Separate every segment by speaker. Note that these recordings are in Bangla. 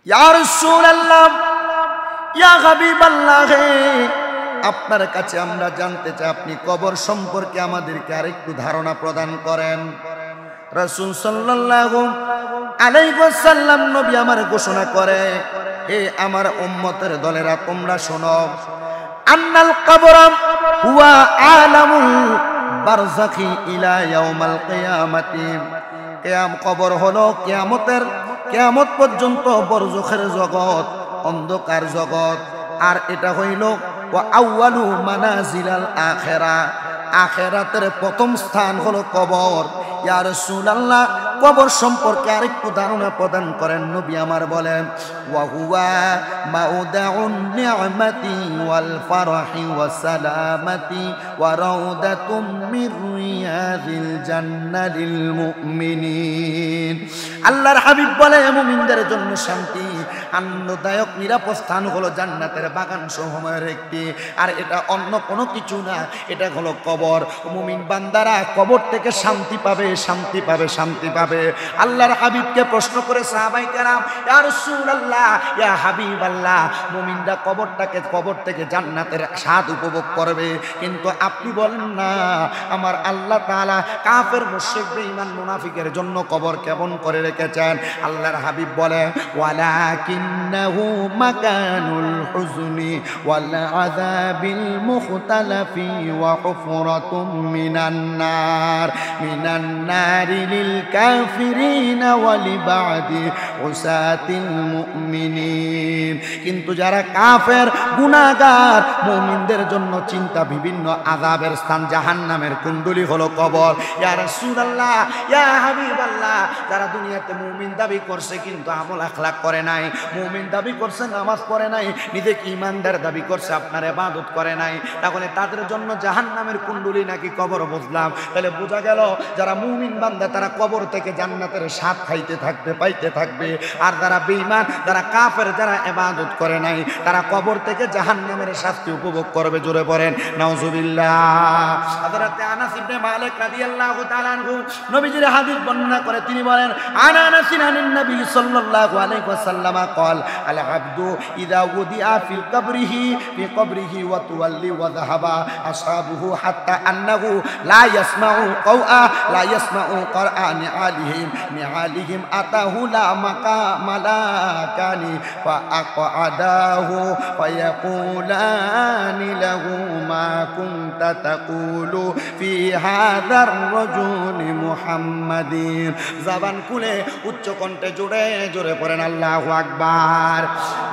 Speaker 1: ইয়া রাসূলুল্লাহ, ইয়া হাবিবাল্লাহ, আপনার কাছে আমরা জানতে চাই আপনি কবর সম্পর্কে আমাদেরকে আরেকটু ধারণা প্রদান করেন। রাসূল সাল্লাল্লাহু আলাইহি ওয়াসাল্লাম নবী আমার ঘোষণা করে, হে আমার উম্মতের দলেরা তোমরা শোনো, আন্নাল কবর হুয়া আলামুল বারযাখি ইলা ইয়াউমাল কিয়ামাতি। কবর হলো কিয়ামত পর্যন্ত বরজখের জগৎ, অন্ধকার জগৎ। আর এটা হইল ওয়া আউয়ালু মানাজিলাল আখিরা, আখিরাতের প্রথম স্থান হলো কবর। ইয়া রাসূলুল্লাহ, কবর সম্পর্কে আরেকটু ধারণা প্রদান করেন। নবী আমার বলেন, ওয়া হুয়া মাউদাউন নি'মাতি ওয়াল ফারহি ওয়াস সালামাতি ওয়া রাউদাতুম মির রিয়াদিল জান্নাতিল মুমিনিন। আল্লাহর হাবিব বলে, মুমিনদের জন্য শান্তি, আনন্দদায়ক নিরাপদ স্থান হলো জান্নাতের বাগান সমূহের একটি। আর এটা অন্য কোনো কিছু না, এটা হলো কবর। মুমিন বান্দারা কবর থেকে শান্তি পাবে, শান্তি পাবে, শান্তি পাবে। আল্লাহর হাবিবকে প্রশ্ন করে সাহাবায়ে কেরাম, ইয়া রাসূলুল্লাহ, ইয়া হাবিবাল্লাহ, মুমিনরা কবর থেকে জান্নাতের স্বাদ উপভোগ করবে, কিন্তু আপনি বলেন না আমার আল্লাহ তাআলা কাফের, মুশরিক, বেঈমান, মুনাফিকের জন্য কবর কেমন করে রেখেছেন। আল্লাহর হাবিব বলে, ওয়ালাকিন্নাহু মাকানুল হুজনি ওয়াল আযাবিল মুখতালাফি ওয়া হুফরাতুম মিনান নারি লিল কাফিরিনা ওয়া লিবাদি উসাতিল মুমিনিন। কিন্তু যারা কাফের, গুনাহগার, মুমিনদের জন্য চিন্তা বিভিন্ন আযাবের স্থান, জাহান্নামের কুণ্ডলী হলো কবর। ইয়া রাসূলুল্লাহ, ইয়া হাবিবাল্লাহ, যারা দুনিয়াতে মুমিন দাবি করছে কিন্তু আমল আখলাক করে নাই, মুমিন দাবি করছে নামাজ পড়ে নাই, নিজেকে ঈমানদার দাবি করছে আপনার ইবাদত করে নাই, তাহলে তাদের জন্য জাহান্নামের কুণ্ডলী নাকি কবর? বুঝলাম, তাহলে বোঝা গেল যারা মুমিন বান্দা তারা কবর থেকে জান্নাতের স্বাদ খাইতে থাকবে, পাইতে থাকবে। আর যারা বেঈমান, যারা কাফের, যারা ইবাদত করে নাই, তারা কবর থেকে জাহান্নামের শাস্তি উপভোগ করবে। জোরে পড়েন নাউজুবিল্লাহ। হযরত আনাস ইবনে মালিক রাদিয়াল্লাহু তাআলা আনহু নবীজির হাদিস বর্ণনা করে তিনি বলেন, আনা আনাসিন আনিন নবী সাল্লাল্লাহু আলাইহি ওয়াসাল্লাম قال العبد اذا وضع في قبره وتولي وذهب اصحابه حتى انه لا يسمع قرآن نعالهم اتاه لا ملكان فاقعداه فيقولان له ما كنت تقول في هذا الرجل محمد। জবান খুলে উচ্চ কণ্ঠে জোরে জোরে পড়েন আল্লাহু আকবার।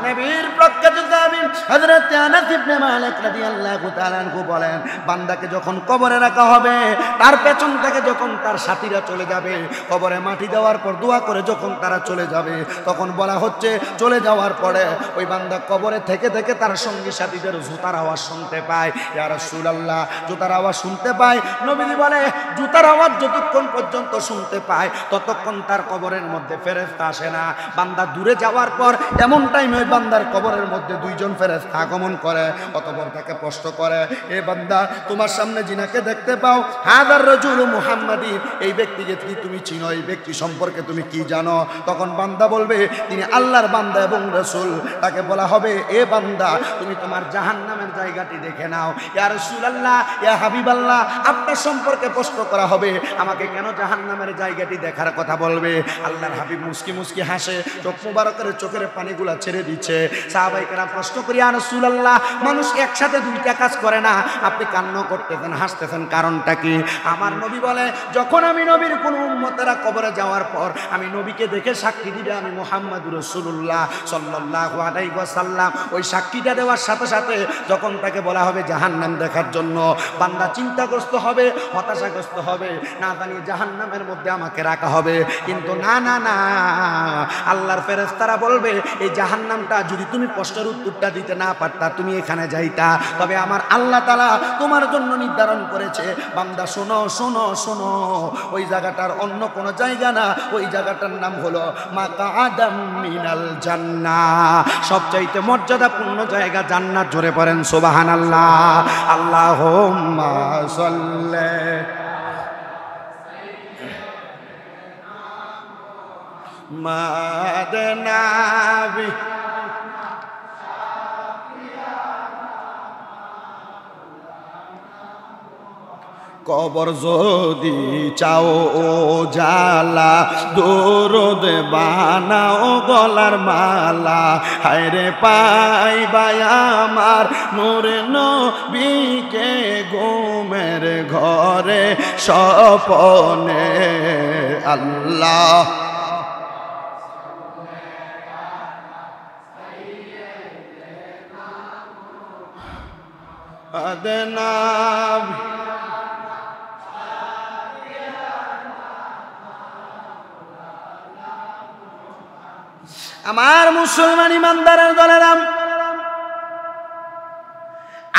Speaker 1: নবীর প্রখ্যাত সাহাবী হযরত আনাস ইবনে মালিক রাদিয়াল্লাহু তাআলা আনহু বলেন, বান্দাকে যখন কবরে রাখা হবে, তার পেছন থেকে যখন তার সাথীরা চলে যাবে, কবরে মাটি দেওয়ার পর দোয়া করে যখন তারা চলে যাবে, তখন বলা হচ্ছে চলে যাওয়ার পরে ওই বান্দা কবরে থেকে থেকে তার সঙ্গী সাথীদের জুতার আওয়াজ শুনতে পায়। ইয়া রাসূলুল্লাহ, জুতার আওয়াজ শুনতে পায়। নবীজি বলে, জুতার আওয়াজ যতক্ষণ পর্যন্ত শুনতে পায় ততক্ষণ তার কবরের মধ্যে ফেরেশতা আসে না। বান্দা দূরে যাওয়ার পর এমন টাইমে ওই বান্দার কবরের মধ্যে দুইজন ফেরেশতা আগমন করে, অতঃপর তাকে প্রশ্ন করে, এ বান্দা, তোমার সামনে জিনাকে দেখতে পাও, হাযার রাজুল মুহাম্মাদিন, এই ব্যক্তিকে কি তুমি চিনো? এই ব্যক্তি সম্পর্কে তুমি কি জানো? তখন বান্দা বলবে তিনি আল্লাহর বান্দা এবং রাসূল। তাকে বলা হবে, এ বান্দা, তুমি তোমার জাহান্নামের জায়গাটি দেখে নাও। ইয়া রাসূলুল্লাহ, ইয়া হাবিবাল্লাহ, আপনার সম্পর্কে প্রশ্ন করা হবে, আমাকে কেন জাহান্নামের জায়গাটি দেখার কথা বলবে? আল্লাহর হাবিব মুস্কি মুস্কি হাসে, চোখ মুবারকের চোখের পানিগুলা ছেড়ে দিচ্ছে। সাহাবায়ে কেরাম প্রশ্ন করি, ইয়া রাসূলুল্লাহ, মানুষ একসাথে দুইটা কাজ করে না, আপনি কান্না করতেছেন, হাসতেছেন, কারণটা কি? আমার নবী বলে, যখন আমি নবীর কোন উম্মতেরা কবরে যাওয়ার পর আমি নবীকে দেখে সাক্ষী দিবে আমি মুহাম্মাদুর রাসূলুল্লাহ সাল্লাল্লাহু আলাইহি ওয়াসাল্লাম, ওই সাক্ষীটা দেওয়ার সাথে সাথে যখন তাকে বলা হবে জাহান্নাম দেখার জন্য, বান্দা চিন্তাগ্রস্ত হবে, হতাশাগ্রস্ত হবে, না জানি জাহান্নামের মধ্যে আমাকে রাখা হবে। কিন্তু না না না, আল্লাহর ফেরেশতারা বলবে, এই জাহান্নামটা যদি তুমি প্রশ্নের উত্তরটা দিতে না পারতা, তুমি এখানে যাইতা, তবে আমার আল্লাহ তাআলা তোমার জন্য নির্ধারণ করেছে। বান্দা শোনো শোনো শোনো, ওই জায়গাটার অন্য কোনো জায়গা না, ওই জায়গাটার নাম হলো মাকআদাম মিনাল জান্নাহ, সবচাইতে মর্যাদাপূর্ণ জায়গা জান্নাত। জোরে পড়েন সুবহানাল্লাহ। আল্লাহুম্মা সাল্লি নাবি কবর যদি চাও জালা দরুদ বানাও গলার মালা হায়রে পাইবাই আমার নূরে নবীকে ঘুমের ঘরে স্বপনে আল্লাহ আদনাব আমার মুসলমান ইমানদারের দলেরাম,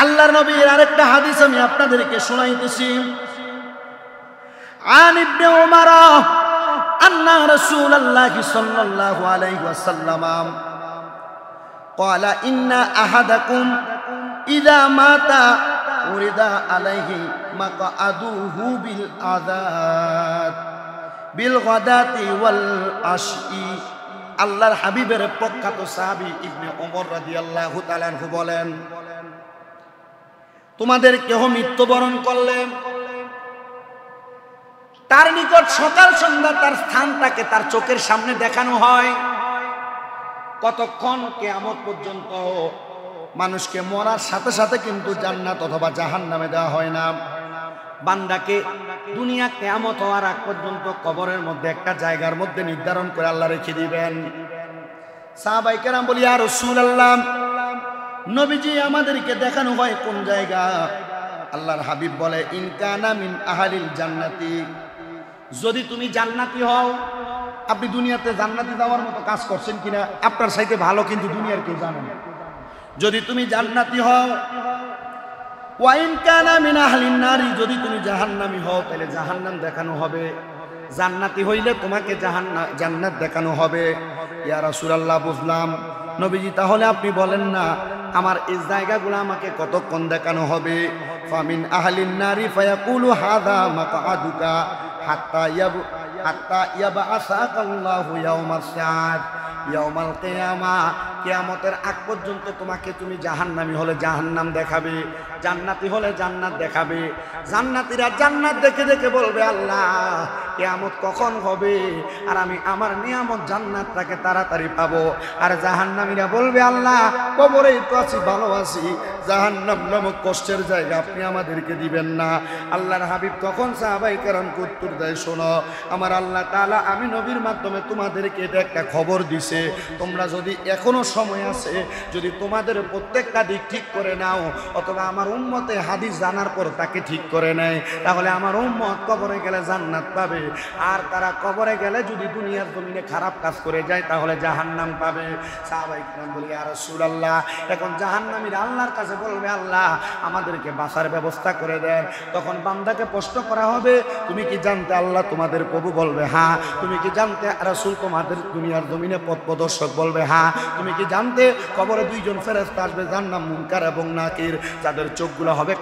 Speaker 1: আল্লাহর নবীর আরেকটা হাদিস আমি আপনাদেরকে শোনাইতেছি। আন ইবনে উমর আন্না রাসূলুল্লাহ সাল্লাল্লাহু আলাইহি ওয়াসাল্লাম قال إن أحدكم إذا مات ورد عليه مقعده بالغداة والعشي। আল্লাহর হাবিবের প্রখ্যাত সাহাবী ইবনে ওমর রাদিয়াল্লাহু তাআলা আনহু বলেন, তোমাদের কেহ মৃত্যুবরণ করলে তার নিকট সকাল সন্ধ্যা তার স্থানটাকে তার চোখের সামনে দেখানো হয়। কতক্ষণ? কিয়ামত পর্যন্ত। মানুষকে মরার সাথে সাথে কিন্তু জান্নাত অথবা জাহান্নামে দেওয়া হয় না। বান্দাকে দুনিয়া কিয়ামত হওয়ার আগ পর্যন্ত কবরের মধ্যে একটা জায়গার মধ্যে নির্ধারণ করে আল্লাহ রেখে দিবেন। সাহাবায়ে কেরাম বলি, ইয়া রাসূলুল্লাহ, নবীজি আমাদেরকে দেখানো হয় কোন জায়গা? আল্লাহর হাবিব বলে, ইন কানা মিন আহলিল জান্নাতি, যদি তুমি জান্নাতি হও। আপনি দুনিয়াতে জান্নাতি যাওয়ার মতো কাজ করছেন কিনা আপনার চাইতে ভালো কিন্তু দুনিয়ার কেউ জানে না। যদি তুমি জান্নাতি হও, ওয়াইন কানা মিন আহলিন নারি, যদি তুমি জাহান্নামী হও তাহলে জাহান্নাম দেখানো হবে। জান্নাতি হইলে তোমাকে জান্নাত দেখানো হবে। ইয়া রাসূলুল্লাহ, বুঝলাম নবীজি, তাহলে আপনি বলেন না আমার এই জায়গাগুলো আমাকে কতক্ষণ দেখানো হবে? ফামিন আহলিন নারি ফায়াকুলু হাযা মাকআদুকা হাত্তা ইয়াবআসাকাল্লাহু ইয়াওমাস সাআত ইয়াউমাল কিয়ামা। কিয়ামতের আগ পর্যন্ত তোমাকে তুমি জাহান্নামী হলে জাহান্নাম দেখাবে, জান্নাতি হলে জান্নাত দেখাবে। জান্নাতীরা জান্নাত দেখে দেখে বলবে, আল্লাহ কিয়ামত কখন হবে আর আমি আমার নিয়ামত জান্নাতটাকে তাড়াতাড়ি পাবো। আর জাহান্নামীরা বলবে, আল্লাহ কবরেই তো আছি, ভালো আছি, জাহান্নাম নামক কষ্টের জায়গা আপনি আমাদেরকে দিবেন না। আল্লাহর হাবিব তখন সাহাবায়ে কেরামকে উত্তর দেয়, শোনো, আমার আল্লাহ তাআলা আমি নবীর মাধ্যমে তোমাদেরকে এটা একটা খবর দিছে। তোমরা যদি এখনো সময় আছে, যদি তোমাদের প্রত্যেকটা দিক ঠিক করে নাও, অথবা আমার উম্মতে হাদিস জানার পর তাকে ঠিক করে নেয়, তাহলে আমার উম্মত কবরে গেলে জান্নাত পাবে। আর তারা কবরে গেলে যদি দুনিয়ার জমিনে খারাপ কাজ করে যায় তাহলে জাহান্নাম পাবে। সাহাবায়ে কেরাম বলে, ইয়া রাসূলুল্লাহ, এখন জাহান্নামীরা আল্লাহর কাছে বলবে, আল্লাহ আমাদেরকে বাঁচার ব্যবস্থা করে দেন। তখন বান্দাকে প্রশ্ন করা হবে, তুমি কি জানতে? আল্লাহ তোমাদের প্রভু বলবে, হ্যাঁ। তুমি কি জানতে? রাসূল তোমাদের দুনিয়ার জমিনে পথ প্রদর্শক বলবে, হ্যাঁ। তুমি কি জানতে? কবরে দুইজন ফেরেশতা আসবে, যার নাম মুনকার এবং নাকির, যাদের চোখগুলো হবে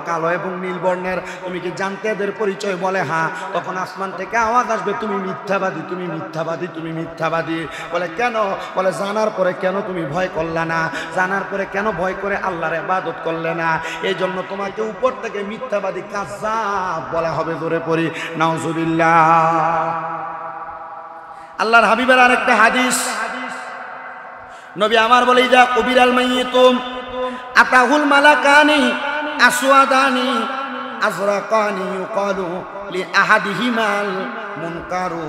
Speaker 1: কালো এবং নীল বর্ণের। তুমি কি জানতে? এদের পরিচয় বলে, হ্যাঁ। তখন আসমান থেকে আওয়াজ আসবে, তুমি মিথ্যাবাদী, তুমি মিথ্যাবাদী, তুমি মিথ্যাবাদী। বলে, কেন? বলে, জানার পরে কেন তুমি ভয় করলে না? জানার পরে কেন ভয় করে আল্লাহর ইবাদত করলে না? এই জন্য তোমাকে উপর থেকে মিথ্যাবাদী কায্যাব বলা হবে। জোরে পড়ি নাউজুবিল্লাহ। আল্লাহর হাবিবের আরেকটা হাদিস, নবী আমার বলে, ইজা কুবিরাল মাইয়িতুম আতাহুল মালাকানি আসওয়াদানি আজরাকানি ইউকালু লিআহাদিহিমাল মুনকারু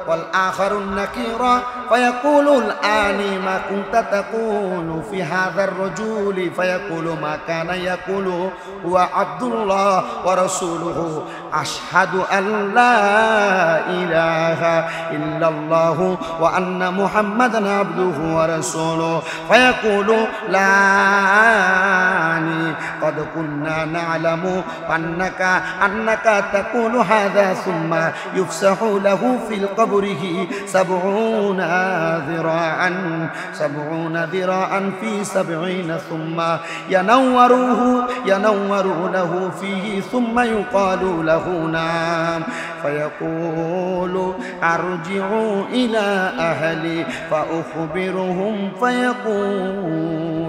Speaker 1: والآخر النكير فيقول الآن ما كنت تقول في هذا الرجل فيقول ما كان يقول هو عبد الله ورسوله أشهد أن لا إله إلا الله وأن محمدا عبده ورسوله فيقول لاني قد كنا نعلم أنك تقول هذا ثم يفسح له في قبره 70 ذراعا في 70 ثم ينور له فيه ثم يقال له نام فيقول أرجعوا إلى أهلي فأخبرهم فيقولان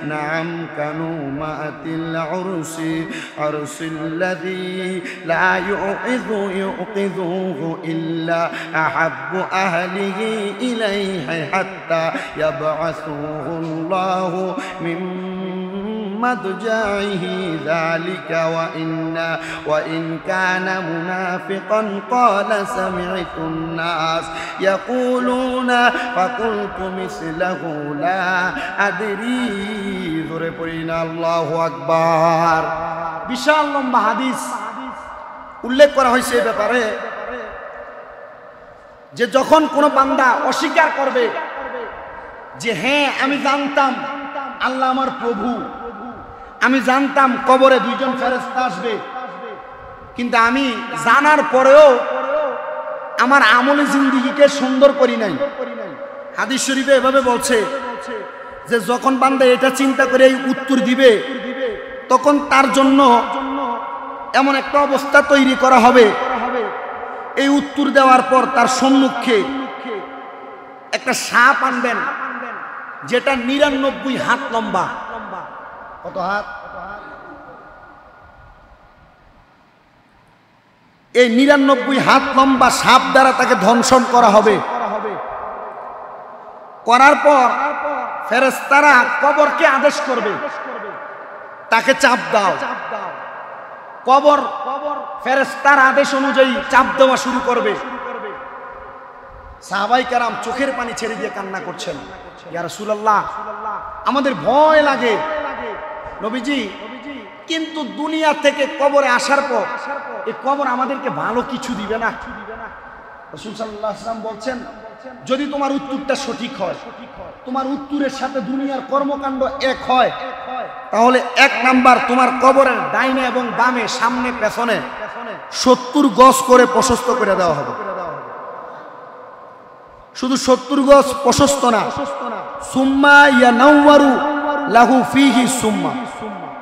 Speaker 1: نعم كنومة العرس عرس الذي لا يوقظه إلا أحب أهله إليه حتى يبعثه الله من مضجعه ذلك وإن كان منافقا قال سمعت الناس يقولون فقلت مثله لا أدري ذري পড়িনা আল্লাহু আকবার। বিশাল লম্বা হাদিস উল্লেখ করা হয়েছে এই ব্যাপারে যে যখন কোনো বান্দা অস্বীকার করবে যে হ্যাঁ আমি জানতাম আল্লাহ আমার প্রভু, আমি জানতাম কবরে দুইজন ফেরেশতা আসবে, কিন্তু আমি জানার পরেও আমার আমলে জিন্দেগিকে সুন্দর করি নাই। হাদিস শরীফে এভাবে বলছে যে যখন বান্দা এটা চিন্তা করে এই উত্তর দিবে তখন তার জন্য এমন একটা অবস্থা তৈরি করা হবে, এই উত্তর দেওয়ার পর তার সম্মুখে একটা সাপ আনবেন যেটা 99 হাত লম্বা। কত হাত? এই 99 হাত লম্বা সাপ দ্বারা তাকে ধ্বংসন করা হবে। করার পর ফেরেশতারা কবরকে আদেশ করবে তাকে চাপ দাও। কবর ফেরেশতার আদেশ অনুযায়ী চাপ দেওয়া শুরু করবে। সাহাবাই কেরাম চোখের পানি ছেড়ে দিয়ে কান্না করছেন, ইয়া রাসূলুল্লাহ আমাদের ভয় লাগে নবীজি, কিন্তু দুনিয়া থেকে কবরে আসার পর এই কবর আমাদেরকে ভালো কিছু দিবে না। রাসূল সাল্লাল্লাহু আলাইহি ওয়াসাল্লাম বলছেন যদি তোমার উত্তরটা সঠিক হয়, তোমার উত্তরের সাথে দুনিয়ার কর্মকাণ্ড এক হয়, তাহলে 1 নাম্বার তোমার কবরের ডাইনে এবং বামে সামনে পেছনে 70 গজ করে প্রশস্ত করে দেওয়া হবে। শুধু 70 গজ প্রশস্ত না, সুম্মা ইয়ানাওয়ারু লাহু ফিহি সুম্মা,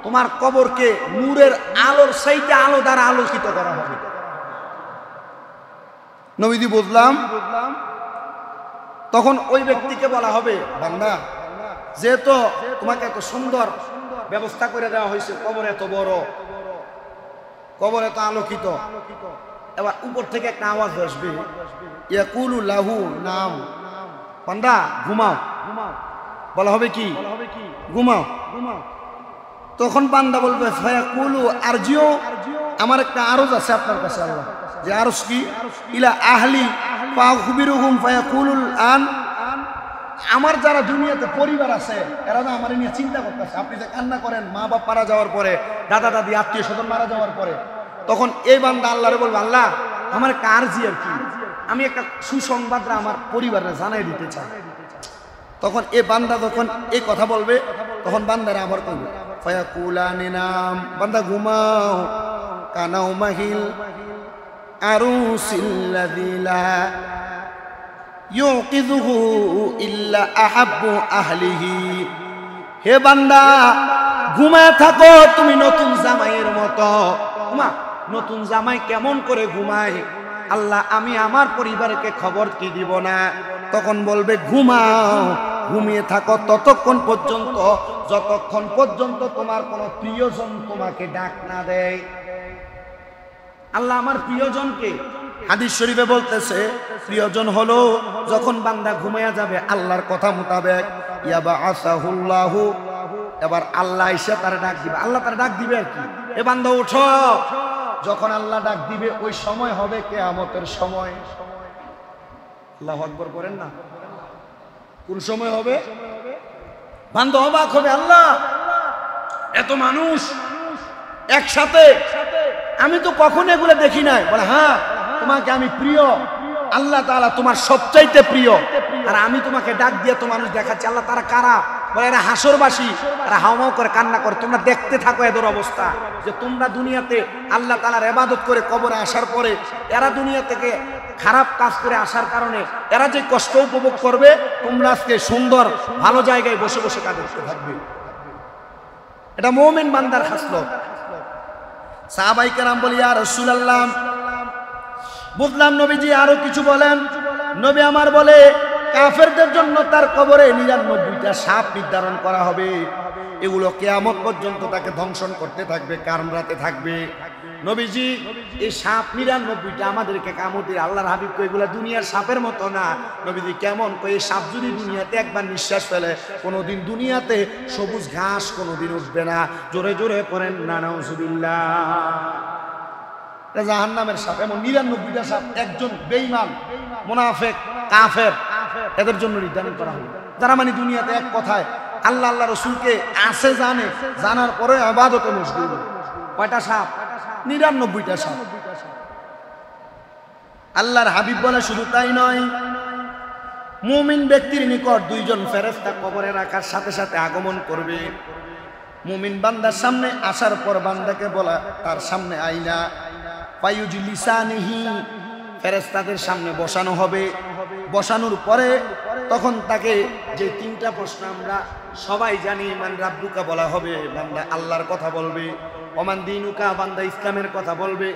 Speaker 1: তোমার কবরকে নূরের আলোর সাইতে আলো দ্বারা আলোকিত করা হবে। নবীজি বুঝলাম তখন ওই ব্যক্তিকে বলা হবে বান্দা যেহেতু তোমাকে এত সুন্দর ব্যবস্থা করে দেওয়া হয়েছে, কবর এত বড়, কবর এত আলোকিত, এবার উপর থেকে একটা আওয়াজ আসবে ইয়াকুলু লাহু নাম, বান্দা ঘুমাও। বলা হবে কি ঘুমাও। তখন বান্দা বলবে ফায়াকুলু আরজিউ, আমার একটা আরজ আছে আপনার কাছে আল্লাহ, যে আরজ কি ইলা আহলি ফাখবিরুহুম ফায়াকুলুল আন, আমার যারা দুনিয়াতে পরিবার আছে এরা না আমার নিয়ে চিন্তা করতেছে। আপনি যে কান্না করেন মা বাপ মারা যাওয়ার পরে, দাদা দাদি আত্মীয় স্বজন মারা যাওয়ার পরে, তখন এই বান্দা আল্লাহরে বলবে আল্লাহ আমার একটা আরজি আর কি, আমি একটা সুসংবাদরা আমার পরিবারে জানাই দিতে চাই। তখন এ বান্দা যখন এই কথা বলবে তখন বান্দারা আবার করবে ফায়াকুলানি নাম, বান্দা ঘুমাও, কানাও মাহিল আরুসিল্লাযী লা ইউকিযুহু ইল্লা আহাব্বু আহলিহি, হে বান্দা ঘুমায় থাকো তুমি নতুন জামাইয়ের মতো। নতুন জামাই কেমন করে ঘুমায়? আল্লাহ আমি আমার পরিবারকে খবর কি দিব না? তখন বলবে ঘুমাও, ঘুমিয়ে থাকো ততক্ষণ পর্যন্ত যতক্ষণ পর্যন্ত তোমার কোনো প্রিয়জন তোমাকে ডাক না দেয়। আল্লাহ আমার প্রিয়জনকে হাদিস শরীফে বলতেছে প্রিয়জন হলো যখন বান্দা ঘুমায়া যাবে আল্লাহর কথা মোতাবেক ইয়াবাআসাহুল্লাহু, এবার আল্লাহ এসে তার ডাক দিবে। আল্লাহ তার ডাক দিবে আর কি, এ বান্দা ওঠো। যখন আল্লাহ ডাক দিবে ওই সময় হবে কিয়ামতের সময়। আল্লাহু আকবার করেন না? কোন সময় হবে? বান্দা অবাক হবে, আল্লাহ এত মানুষ একসাথে, আমি তো কখনো এগুলো দেখি নাই। বলে হ্যাঁ তোমাকে আমি প্রিয়, আল্লাহ তাআলা তোমার সবচাইতে প্রিয়, আর আমি তোমাকে ডাক দিয়ে তো মানুষ দেখাচ্ছি। আল্লাহ তারা কারা? বলে এরা হাসরবাসী, এরা হাওমাও করে কান্না করে। তোমরা দেখতে থাকো এদের অবস্থা, যে তোমরা দুনিয়াতে আল্লাহ তাআলার ইবাদত করে কবরে আসার পরে এরা দুনিয়া থেকে খারাপ কাজ করে আসার কারণে এরা যে কষ্ট উপভোগ করবে, তোমরা আজকে সুন্দর ভালো জায়গায় বসে বসে কাঁদতে থাকবে। এটা মুমিন বান্দার খাসলত। সাহাবায়ে কেরাম বলে ইয়া রাসূলুল্লাহ বুঝলাম নবীজি আরো কিছু বলেন। নবী আমার বলে কাফেরদের জন্য তার কবরে 99টা সাপ নির্ধারণ করা হবে, এগুলো কিয়ামত পর্যন্ত তাকে ধ্বংসন করতে থাকবে, কামড়াতে থাকবে। নবীজি এই সাপ 99টা আমাদেরকে কামড় দিয়ে, আল্লাহর হাবিব কই এগুলা দুনিয়ার সাপের মতো না। নবীজি কেমন কই, এই সাপ যদি দুনিয়াতে একবার নিঃশ্বাস ফেলে কোনোদিন দুনিয়াতে সবুজ ঘাস কোনোদিন উঠবে না। জোরে জোরে পড়েন না নাউজুবিল্লাহ। জাহান্নামের সাপ, এমন 99টা সাপ একজন বেঈমান মুনাফিক কাফের এদের জন্য নির্ধারণ করা হবে, যারা মানে দুনিয়াতে এক কথায় আল্লাহ আল্লাহ রসুলকে আছে জানে, জানার পরে ইবাদতে মশগুল। কয়টা সাপ? 99টা সাপ। আল্লাহর হাবিব বলে শুধু তাই নয়, মুমিন ব্যক্তির নিকট 2জন ফেরেশতা কবরে রাখার সাথে সাথে আগমন করবে। মুমিন বান্দার সামনে আসার পর বান্দাকে বলা তার সামনে আইনা ফায়ুজলিসানিহি, ফেরেশতাদের সামনে বসানো হবে। বসানোর পরে তখন তাকে যে 3টা প্রশ্ন আমরা সবাই জানি, মান রাব্বুকা বলা হবে, বান্দা আল্লাহর কথা বলবে। ওমান দিনুকা, বান্দা ইসলামের কথা বলবে।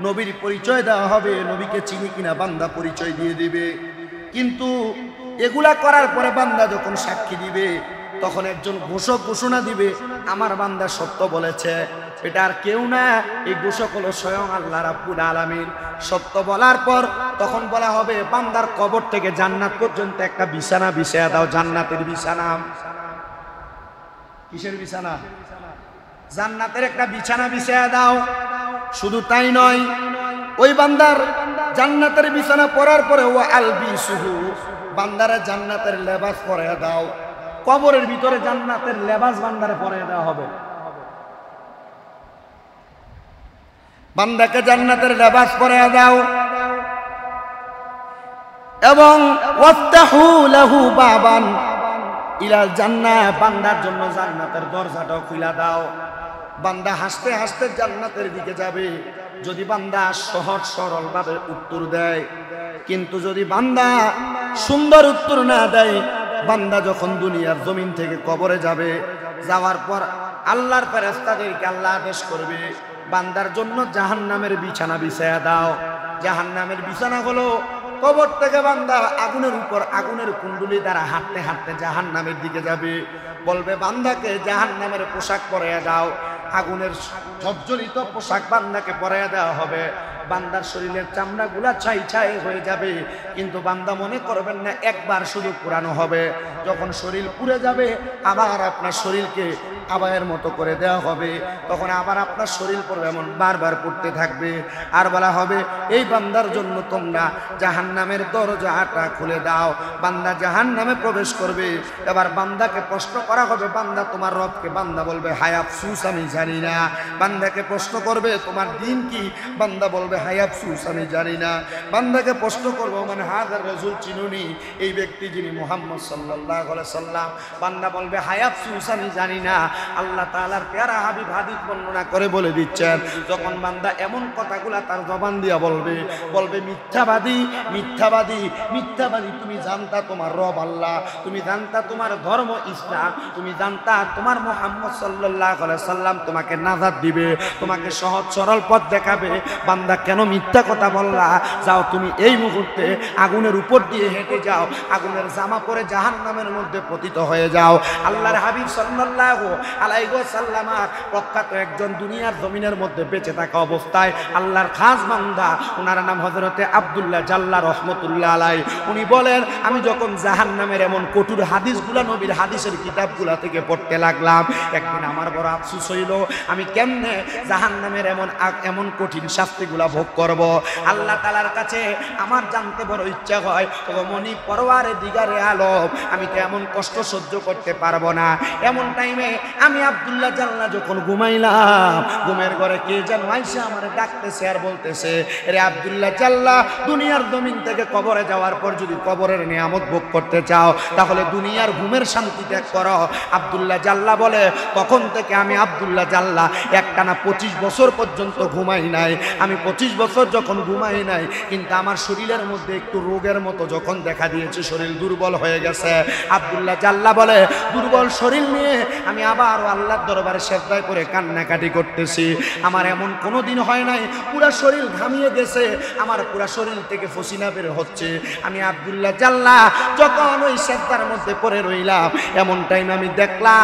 Speaker 1: নবীর পরিচয় দেওয়া হবে, নবীকে চিনি কিনা বান্দা পরিচয় দিয়ে দিবে। কিন্তু এগুলা করার পরে বান্দা যখন সাক্ষী দিবে তখন একজন ঘোষক ঘোষণা দিবে, আমার বান্দা সত্য বলেছে। এটা আর কেউ না, এই ঘোষক হলো স্বয়ং আল্লাহ রাব্বুল আলামিন। সত্য বলার পর তখন বলা হবে, বান্দার কবর থেকে জান্নাত পর্যন্ত একটা বিছানা বিছায়া দাও, জান্নাতের বিছানা। কিসের বিছানা? জান্নাতের একটা বিছানা বিছায়া দাও। শুধু তাই নয়, ওই বান্দার জান্নাতের বিছানা পরার পরে ও আলবিসুহু, বান্দারে জান্নাতের লেবাস পরায়া দাও। কবরের ভিতরে জান্নাতের লেবাস বান্দারে পরায়া দেওয়া হবে। বান্দাকে জান্নাতের লেবাস পরায়া দাও এবং ওয়াফতাহু লাহু বাবান ইলাল জান্নাহ, বান্দার জন্য জান্নাতের দরজাটাও খুলে দাও। বান্দা হাসতে হাসতে জান্নাতের দিকে যাবে যদি বান্দা সহজ সরল ভাবে উত্তর দেয়। কিন্তু যদি বান্দা সুন্দর উত্তর না দেয়, বান্দা যখন দুনিয়ার জমিন থেকে কবরে যাবে, যাওয়ার পর আল্লাহর ফেরেশতাদেরকে আল্লাহ আদেশ করবে, বান্দার জন্য জাহান্নামের বিছানা বিছায়া দাও। জাহান্নামের বিছানা হলো কবর থেকে বান্দা আগুনের উপর আগুনের কুণ্ডলি দ্বারা হাঁটতে হাঁটতে জাহান্নামের দিকে যাবে। বলবে বান্দাকে জাহান্নামের পোশাক পরাইয়া দাও। আগুনের ঝরঝরিত পোশাক বান্দাকে পরাইয়া দেওয়া হবে। বান্দার শরীরের চামড়াগুলা ছাই ছাই হয়ে যাবে, কিন্তু বান্দা মনে করবেন না একবার শুধু পুরানো হবে। যখন শরীর পুড়ে যাবে আবার আপনার শরীরকে আবায়ের মতো করে দেওয়া হবে, তখন আবার আপনার শরীর পড়বে, এমন বারবার পড়তে থাকবে। আর বলা হবে, এই বান্দার জন্য তোমরা জাহান্নামের দরজাটা খুলে দাও। বান্দা জাহান্নামে প্রবেশ করবে। এবার বান্দাকে প্রশ্ন করা হবে, বান্দা তোমার রবকে? বান্দা বলবে, হায় আফসুস আমি জানি না। বান্দাকে প্রশ্ন করবে, তোমার দিন কি? বান্দা বলবে, হায় আফসুস আমি জানি না। বান্দাকে প্রশ্ন করবো, মানে হাজার রাসূল চিনুনি, এই ব্যক্তি যিনি মুহাম্মদ সাল্লাল্লাহু আলাইহি সাল্লাম। বান্দা বলবে, হায় আফসুস আমি জানি না। আল্লাহ তাআলার প্যারা হাবিব হাদিস বর্ণনা করে বলে দিচ্ছেন, যখন বান্দা এমন কথাগুলা তার জবান দিয়া বলবে, বলবে মিথ্যাবাদী মিথ্যাবাদী মিথ্যাবাদী, তুমি জানতা তোমার রব আল্লাহ, তুমি জানতা তোমার ধর্ম ইসলাম, তুমি জানতা তোমার মুহাম্মদ সাল্লাল্লাহু আলাইহি সাল্লাম তোমাকে নাজাত দিবে, তোমাকে সহজ সরল পথ দেখাবে। বান্দা কেন মিথ্যা কথা বললা? যাও তুমি এই মুহূর্তে আগুনের উপর দিয়ে হেঁটে যাও, আগুনের জামা পরে জাহান্নামের মধ্যে পতিত হয়ে যাও। আল্লাহর হাবিব সাল্লাল্লাহু আলাইহি ওয়াসাল্লাম প্রখ্যাত একজন দুনিয়ার জমিনের মধ্যে বেঁচে থাকা অবস্থায় আল্লাহর খাস বান্দা, ওনার নাম হযরতে আব্দুল্লাহ জাল্লা রহমতুল্লাহ আলাইহি। উনি বলেন, আমি যখন জাহান্নামের এমন কঠোর হাদিসগুলা নবীর হাদিসের কিতাবগুলা থেকে পড়তে লাগলাম, একদিন আমার বড় আফসোস হইল, আমি কেমনে জাহান্নামের এমন কঠিন শাস্তিগুলা ভোগ করব। আল্লাহ তাআলার কাছে আমার জানতে বড় ইচ্ছা হয়, তবে মনি পরওয়ারে দিগারে আলম, আমি তো এমন কষ্ট সহ্য করতে পারবো না। এমন টাইমে আমি আব্দুল্লাহ জাল্লা যখন ঘুমাইলাম, ঘুমের ঘরে কে যেন আইসা আমার ডাকতেছে আর বলতেছে, রে আব্দুল্লাহ জাল্লা, দুনিয়ার জমিন থেকে কবরে যাওয়ার পর যদি কবরের নিয়ামত ভোগ করতে চাও, তাহলে দুনিয়ার ঘুমের শান্তি ত্যাগ করো। আব্দুল্লাহ জাল্লা বলে, তখন থেকে আমি আব্দুল্লাহ জাল্লা একটানা 25 বছর পর্যন্ত ঘুমাই নাই। আমি 25 বছর যখন ঘুমাই নাই, কিন্তু আমার শরীরের মধ্যে একটু রোগের মতো যখন দেখা দিয়েছে, শরীর দুর্বল হয়ে গেছে। আব্দুল্লাহ জাল্লা বলে, দুর্বল শরীর নিয়ে আমি আবারও আল্লাহর দরবারে সেজদায় করে কান্নাকাটি করতেছি। আমার এমন কোনো দিন হয় নাই পুরা শরীর ঘামিয়ে গেছে, আমার পুরা শরীর থেকে পসিনা বের হচ্ছে। আমি আব্দুল্লাহ জাল্লা যখন ওই সেজদার মধ্যে পড়ে রইলাম, এমন টাইম আমি দেখলাম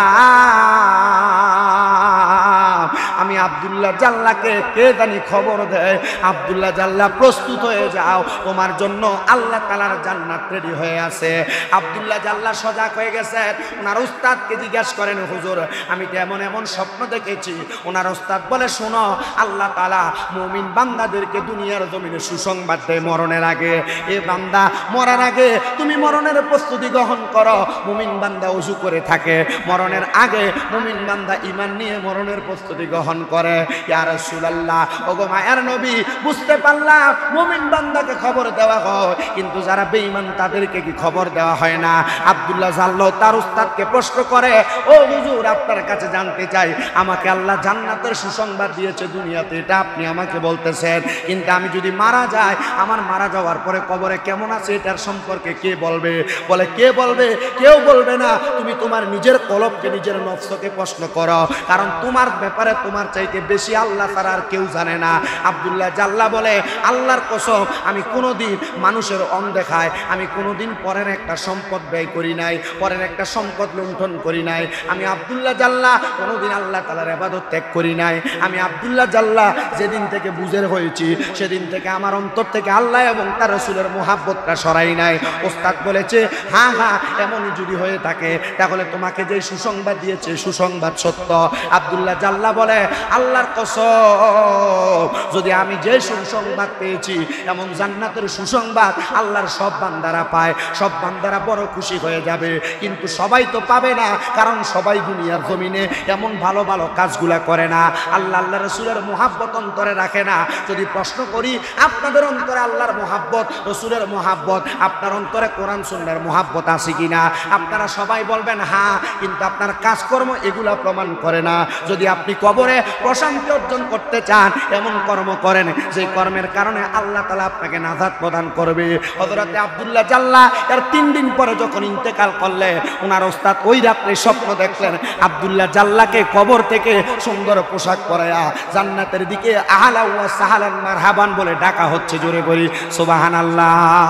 Speaker 1: আমি আব্দুল্লাহ জাল্লাকে কে জানি খবর দেয়, আব্দুল্লাহ জাল্লা প্রস্তুত হয়ে যাও, তোমার জন্য আল্লাহ তাআলার জান্নাত রেডি হয়ে আছে। আব্দুল্লাহ জাল্লা সজাগ হয়ে গেছে। ওনার উস্তাদকে জিজ্ঞাসা করেন, হুজুর আমি তো এমন এমন স্বপ্ন দেখেছি। ওনার উস্তাদ বলে, শোনো, আল্লাহ তাআলা মুমিন বান্দাদেরকে দুনিয়ার জমিনে সুসংবাদ দেয় মরণের আগে। এ বান্দা, মরার আগে তুমি মরণের প্রস্তুতি গ্রহণ করো। মুমিন বান্দা ওযু করে থাকে, মরণের আগে মুমিন বান্দা ঈমান নিয়ে মরণের প্রস্তুতি গ্রহণ করে। ইয়া রাসূলুল্লাহ, ওগো মায়ার নবী, বুঝতে পারলাম মুমিন বান্দাকে খবর দেওয়া হয়, কিন্তু যারা বেঈমান তাদেরকে কি খবর দেওয়া হয় না? আব্দুল্লাহ জাল্লা তার উস্তাদকে প্রশ্ন করে, ও হুজুর, আপনার কাছে জানতে চাই, আমাকে আল্লাহ জান্নাতের সুসংবাদ দিয়েছে দুনিয়াতে, এটা আপনি আমাকে বলতেছেন, কিন্তু আমি যদি মারা যাই, আমার মারা যাওয়ার পরে কবরে কেমন আছে এটার সম্পর্কে কে বলবে? বলে, কে বলবে? কেউ বলবে না। তুমি তোমার নিজের কলবকে, নিজের নফসকে প্রশ্ন করো, কারণ তোমার ব্যাপারে তোমার চাইতে বেশি আল্লাহ ছাড়া আর কেউ জানে না। আব্দুল্লাহ জাল্লা বলে, আল্লাহর কসম, আমি কোনোদিন মানুষের অনদেখায় আমি কোনোদিন পরের একটা সম্পদ ব্যয় করি নাই, পরের একটা সম্পদ লুণ্ঠন করি নাই। আমি আব্দুল্লাহ জাল্লা কোনোদিন আল্লাহ তাআলার ইবাদত ত্যাগ করি নাই। আমি আব্দুল্লাহ জাল্লা যেদিন থেকে বুঝের হয়েছি, সেদিন থেকে আমার অন্তর থেকে আল্লাহ এবং তার রাসূলের মুহাব্বতটা সরাই নাই। ওস্তাদ বলেছে, হ্যাঁ হ্যাঁ, এমনই যদি হয়ে থাকে তাহলে তোমাকে যে সুসংবাদ দিয়েছে সুসংবাদ সত্য। আব্দুল্লাহ জাল্লা বলে, আল্লাহর কসম, যদি আমি যে সুসংবাদ পেয়েছি, এমন জান্নাতের সুসংবাদ আল্লাহর সব বান্দারা পায়, সব বান্দারা বড় খুশি হয়ে যাবে, কিন্তু সবাই তো পাবে না, কারণ সবাই দুনিয়ার জমিনে এমন ভালো ভালো কাজগুলা করে না, আল্লাহ আল্লাহ রাসূলের মুহাব্বত অন্তরে রাখে না। যদি প্রশ্ন করি, আপনাদের অন্তরে আল্লাহর মুহাব্বত, রাসূলের মুহাব্বত, আপনার অন্তরে কোরআন সুন্নাহর মুহাব্বত আছে কিনা? আপনারা সবাই বলবেন হ্যাঁ, কিন্তু আপনার কাজকর্ম এগুলা প্রমাণ করে না। যদি আপনি কবরে প্রশান্তি অর্জন করতে চান, এমন কর্ম করেন যে কর্মের কারণে আল্লাহ তাআলা আপনাকে নাজাত প্রদান করবে। হযরতে আব্দুল্লাহ জাল্লা এর 3 দিন পরে যখন ইন্তেকাল করলেন, ওনার ওস্তাদ ওই রাত্রে স্বপ্ন দেখলেন আব্দুল্লাহ জাল্লাকে কবর থেকে সুন্দর পোশাক পরায়া জান্নাতের দিকে আহলা ওয়া সাহলান মারহাবান বলে ডাকা হচ্ছে। জোরে বলি সুবহানাল্লাহ।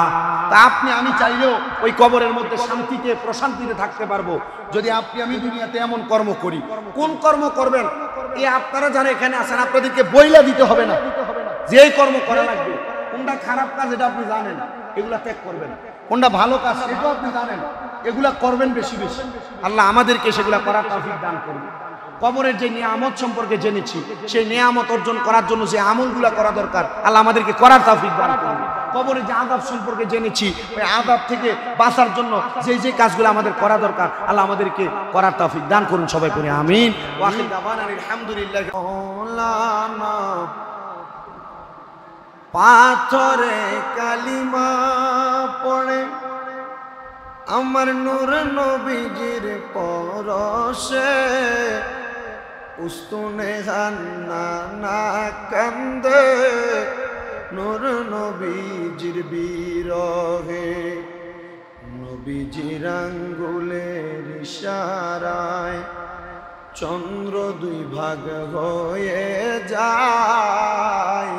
Speaker 1: তা আপনি আমি চাইলেও ওই কবরের মধ্যে শান্তিতে প্রশান্তিতে থাকতে পারবো যদি আপনি আমি দুনিয়াতে এমন কর্ম করি। কোন কর্ম করবেন এ আপনারা যারা এখানে আছেন, আপনাদেরকে বইলা দিতে হবে না যে এই কর্ম করা লাগবে। কোনটা খারাপ কাজ এটা আপনি জানেন, এগুলা ত্যাগ করবেন। কোনটা ভালো কাজ সেটাও আপনি জানেন, এগুলা করবেন বেশি বেশি। আল্লাহ আমাদেরকে সেগুলা করার তৌফিক দান করুন। কবরের যে নিয়ামত সম্পর্কে জেনেছি, সেই নিয়ামত অর্জন করার জন্য যে আমলগুলা করা দরকার, আল্লাহ আমাদেরকে করার তৌফিক দান করুন। কবরের যে আযাব সম্পর্কে জেনেছি, ওই আযাব থেকে বাঁচার জন্য যে যে কাজগুলো আমাদের করা দরকার, আল্লাহ আমাদেরকে করার তৌফিক দান করুন। সবাই করে আমিন। ওয়া আখির দাওয়ানা আলহামদুলিল্লাহ। মাওলানা পাথরে কালিমা পড়ে আমার নূর নবীজির পরশে উস্তুনে হান্না না কান্দে নূর নবীজির বিরহে। নবীজির আঙ্গুলের ইশারায় চন্দ্র 2 ভাগ হয়ে যায়।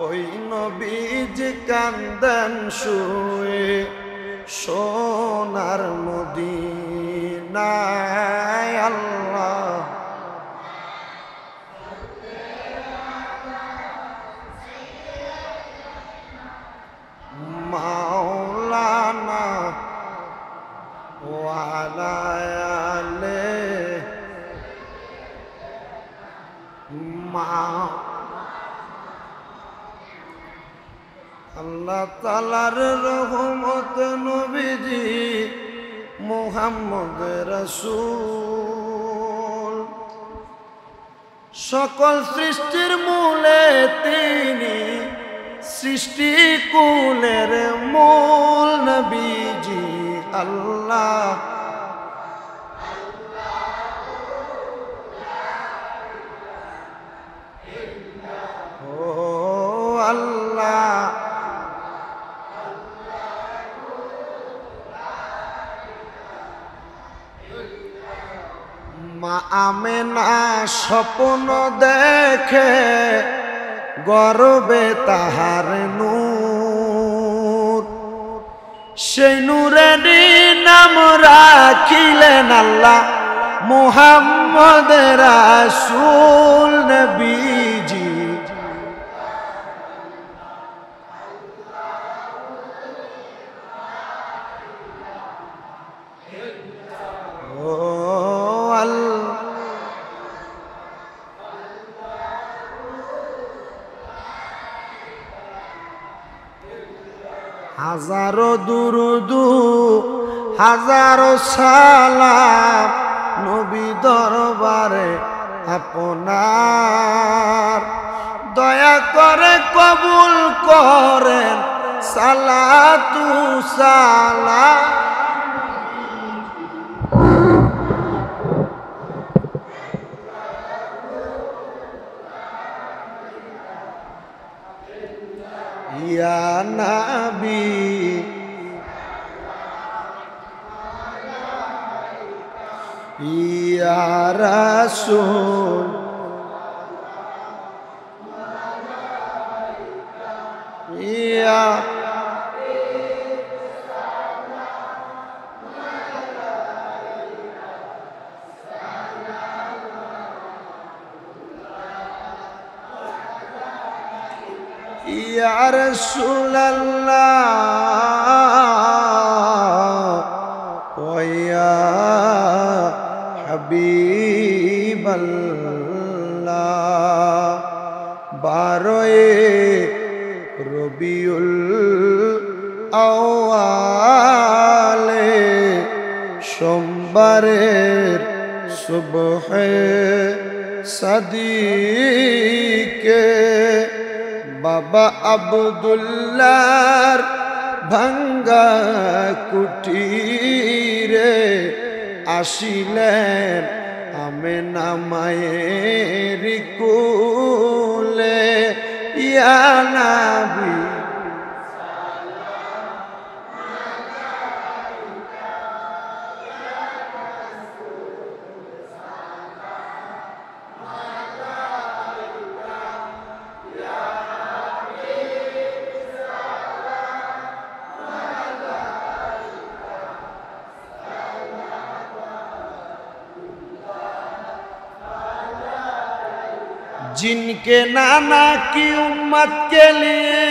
Speaker 1: ওই নবীজি কান্দেন শুয়ে সোনার মদিনায়। আল্লাহ মাওলানা ওয়ালা আলে আল্লাহ তাআলার রহমত নবীজি মুহাম্মদ রাসূল। সকল সৃষ্টির মূলে তিনি, সৃষ্টি কুলের মূল নবীজি আল্লাহ। মা আমেনা স্বপ্ন দেখে গর্বে তাহার নূর, সেই নূরের নাম রাখিলেন আল্লাহ মুহাম্মদ রাসূল নবীজি। হাজারো দুরুদু হাজারো সালাম নবী দরবারে আপনার, দয়া করে কবুল করেন সালাতু সালাম। ইয়া নবী ইয়া রাসূল ইয়া ইয়া রাসূলুল্লাহ ওয়া ইয়া হাবিবাল্লাহ। 12 রবিউল আউয়ালে সোমবারের সুবহে সাদিকে বাবা আব্দুল্লাহর ভাঙ্গা কুটিরে আসিলেন আমেনা মায়ের কোলে। ইয়া নবী जिनके नाना की उम्मत के लिए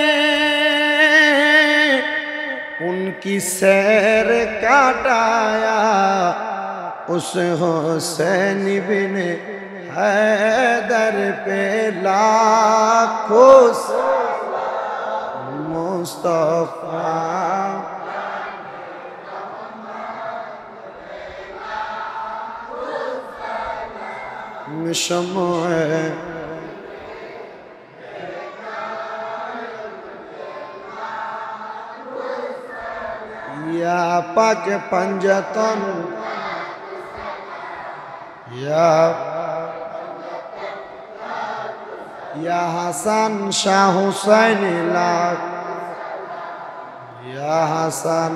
Speaker 1: उनकी सैर काटाया, उस हुसैन बिन हैदर पे लाखों मुस्तफा। शम्ए या पाक पंजतन या हसन शाह हुसैन लाख या हसन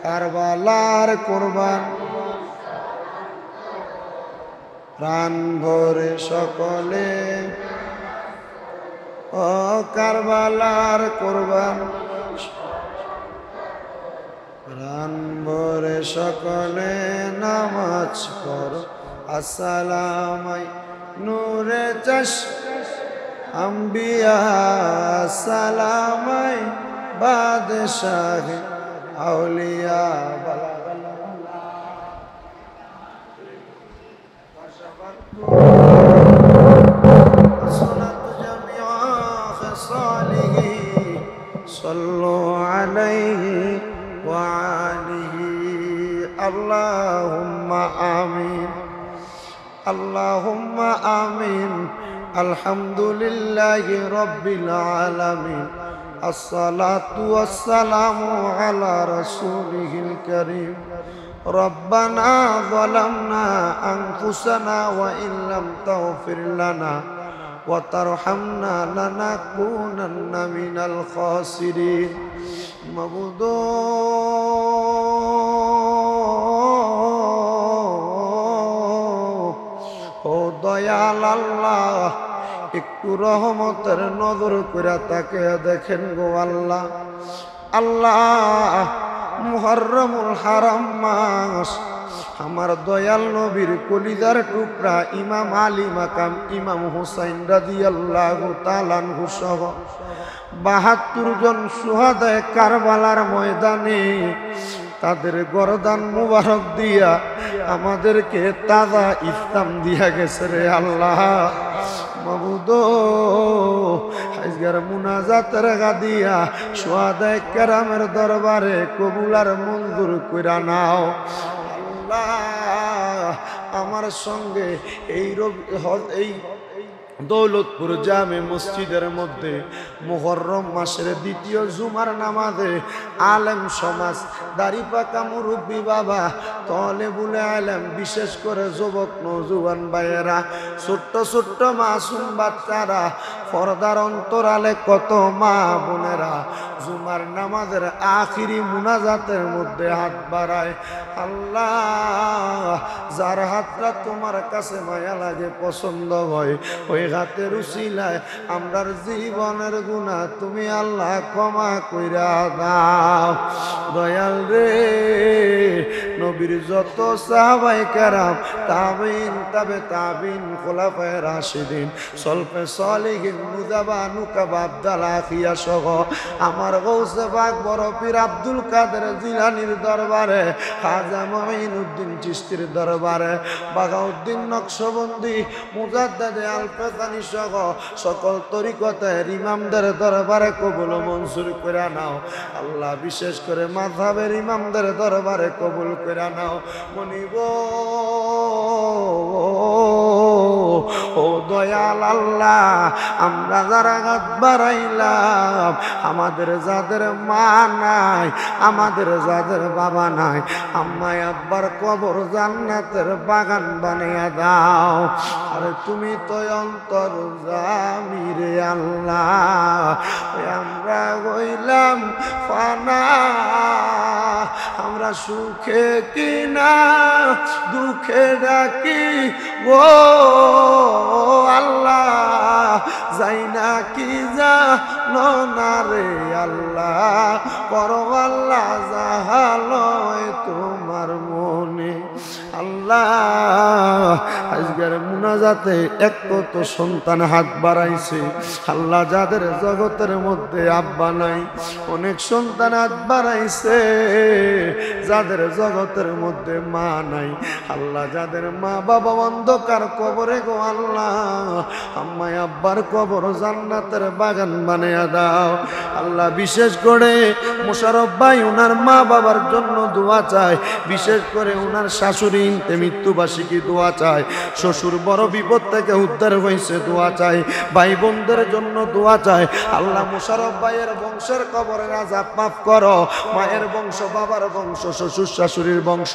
Speaker 1: কারবালার কুরবান প্রাণ ভরে সকলে ও কারবালার কুরবান প্রাণ ভরে সকলে নামাজ পড়ো। আসসালামাই নূরে চশ আম্বিয়া, সালামাই বাদশাহ আউলিয়া। صلوا عليه وآله اللهم آمين اللهم آمين الحمد لله رب العالمين الصلاة والسلام على رسوله الكريم ربنا ظلمنا أنفسنا وإن لم تغفر لنا وترحمنا لنكونن من الخاسرين مبدو দয়াল আল্লাহ একটু রহমতের নজর করে তাকে দেখেন গো আল্লাহ। আল্লাহ মুহররমুল হারাম মাস, আমার দয়াল নবীর কলিজার টুকরা ইমাম আলী মাকাম ইমাম হুসাইন রাদিয়াল্লাহু তাআলা আনহু সহ ৭২ জন সুহাদায়ে কারবালার ময়দানে তাদের গরদান মুবারক দিয়া আমাদেরকে তাজা ইসলাম দিয়া গেছে রে আল্লাহ। মাবুদ আজকের মুনাজাতের গাদিয়া সুহাদায়ে কেরামের দরবারে কবুলার মঞ্জুর কইরা নাও আল্লাহ। আমার সঙ্গে এই দৌলতপুর জামে মসজিদের মধ্যে মুহররম মাসের দ্বিতীয় জুমার নামাজে আলেম সমাজ, দাড়িপাকা মুরব্বী বাবা, তলেবুল আলেম, বিশেষ করে যুবক নওজোয়ান ভাইয়েরা, ছোট্ট ছোট্ট মাসুম বাচ্চারা, পর্দার অন্তরালে কত মা বোনেরা জুমার নামাজের আখিরি মুনাজাতের মধ্যে হাত বাড়ায়। আল্লাহ যার হাতটা তোমার কাছে মায়া লাগে, পছন্দ হয়, ওই হাতের উসিলায় আমরার জীবনের গুনাহ তুমি আল্লাহ ক্ষমা কইরা দাও দয়াল রে। নবীর যত সাহাবায়ে কেরাম, তাবিন, তাবে তাবিন, খোলাফায়ে রাশিদিন, সলফে সালিহিন, নুজাবা, নুকাবা, আব্দাল আখিয়া সহ আমার গৌসে পাক বড় পীর আব্দুল কাদের জিলানীর দরবারে, খাজা মুঈনুদ্দিন চিশতির দরবারে, বাগাউদ্দিন নকশবন্দি, মুজাদ্দিদে আল-ফাসানি সহ সকল তরিকতের ইমামদের দরবারে কবুল মঞ্জুর করে নাও আল্লাহ। বিশেষ করে মাযহাবের ইমামদের দরবারে কবুল করে নাও। মনিব ও দয়াল আল্লাহ, আমরা যারা হাত বাড়াইলাম, আমাদের যাদের মা নাই, আমাদের যাদের বাবা নাই, আম্মাই আব্বার কবর জান্নাতের বাগান বানিয়ে দাও। আরে তুমি তো অন্তর্যামী রে আল্লাহ, আমরা হইলাম ফানা, আমরা সুখে কিনা দুঃখে ডাকি ও আল্লাহ, যাই না কি জানো না রে আল্লাহ, করো আল্লাহ যাহালয় তোমার মনে আল্লাহ। আজকের মুনাজাতে একটু তো সন্তান হাত বাড়াইছে আল্লাহ, যাদের জগতের মধ্যে আব্বা নাই, অনেক সন্তান হাত বাড়াইছে যাদের জগতের মধ্যে মা নাই আল্লাহ, যাদের মা বাবা অন্ধকার কবরে গো আল্লাহ, আম্মা আব্বার কবর জান্নাতের বাগান বানিয়ে দাও আল্লাহ। বিশেষ করে মোশাররফ ভাই ওনার মা বাবার জন্য দোয়া চায়, বিশেষ করে ওনার শাশুড়ি মৃত্যুবার্ষিকী দোয়া চায়, শ্বশুর বড় বিপদ থেকে উদ্ধার হয়েছে দোয়া চায়, ভাই বোনদের জন্য দোয়া চায় আল্লাহ। মোশাররফ ভাইয়ের বংশের কবরের আযাব মাফ করো, মায়ের বংশ, বাবার বংশ, শ্বশুর শাশুড়ির বংশ,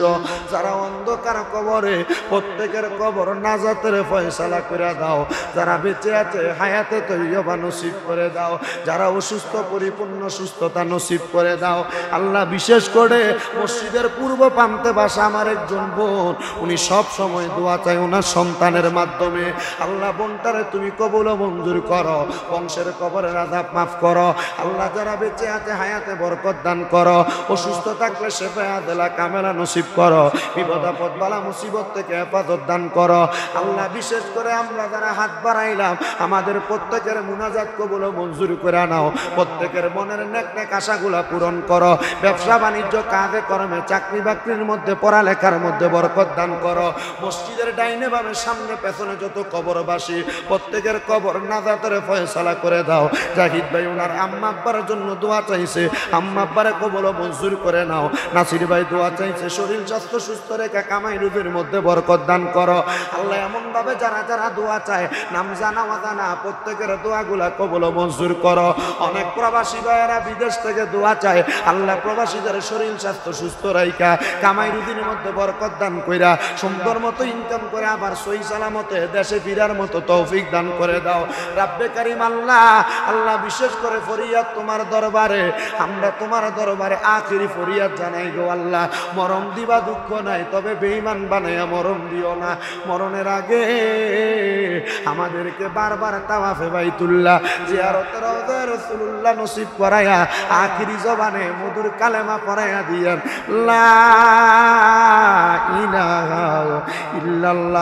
Speaker 1: যারা অন্ধকার কবরে প্রত্যেকের কবর নাজাতের ফয়সালা করে দাও, যারা বেঁচে আছে হায়াতে তৈয়বা নসিব করে দাও, যারা অসুস্থ পরিপূর্ণ সুস্থতা নসিব করে দাও আল্লাহ। বিশেষ করে মসজিদের পূর্ব প্রান্তে বাসা আমার একজন বোন, উনি সব সময় দোয়া চায় ওনার সন্তানের মাধ্যমে আল্লাহ। বোনটারে তুমি কবুল মঞ্জুর করো, বংশের কবরের আযাব মাফ করো আল্লাহ। যারা বেঁচে আছে হায়াতে বরকত দান করো, অসুস্থ থাকলে শেফা আদেলা কামেলা নসিব করো, বিপদ আপদ বালা মুসিবত থেকে হেফাজত দান করো আল্লাহ। বিশেষ করে আমরা যারা হাত বাড়াইলাম, আমাদের প্রত্যেকের মুনাজাত কবুল মঞ্জুর করে নাও, প্রত্যেকের মনের নেক নেক আশাগুলা পূরণ করো, ব্যবসা বাণিজ্য কাজে কর্মে চাকরি বাকরির মধ্যে পড়ালেখার মধ্যে বরকত দান করো। মসজিদের ডাইনে বামে সামনে পেছনে যত কবরবাসী প্রত্যেকের কবর নাজাতের ফয়সালা করে দাও। জাহিদ ভাই ওনার আম্মা আব্বার জন্য দোয়া চাইছে, আম্মা আব্বারে কবুল মঞ্জুর করে নাও। নাসির ভাই দোয়া চাইছে শরীর স্বাস্থ্য সুস্থ রেখে কামাই রুজির মধ্যে বরকত দান করো আল্লাহ। এমন ভাবে যারা যারা দোয়া চায়, নাম জানা অজানা, প্রত্যেকের দোয়াগুলা কবুল মঞ্জুর করো। অনেক প্রবাসী ভাইয়েরা বিদেশ থেকে দোয়া চায় আল্লাহ, প্রবাসীদের শরীর স্বাস্থ্য সুস্থ রাইখা কামাই রুজির মধ্যে বরকত দান কইরা সুন্দর মতো ইনকাম করে আবার সহিসাল সালামতে দেশে ফিরার মতো তৌফিক দান করে দাও রব্বে কারীম। আল্লাহ আল্লাহ বিশেষ করে ফরিয়াদ তোমার দরবারে, আমরা তোমার দরবারে আখিরি ফরিয়াদ জানাই গো আল্লাহ। মরণ দিবা দুঃখ নাই, তবে বেঈমান বানাইয়া মরণ দিও না। মরণের আগে আমাদেরকে বারবার তাওয়াফে বাইতুল্লাহ জিয়ারতে রওজা রাসূলুল্লাহ নসিব করায়া আখিরি জবানে মধুর কালেমা পড়াইয়া দিয়েন লা ইলাহা ইল্লাল্লাহ।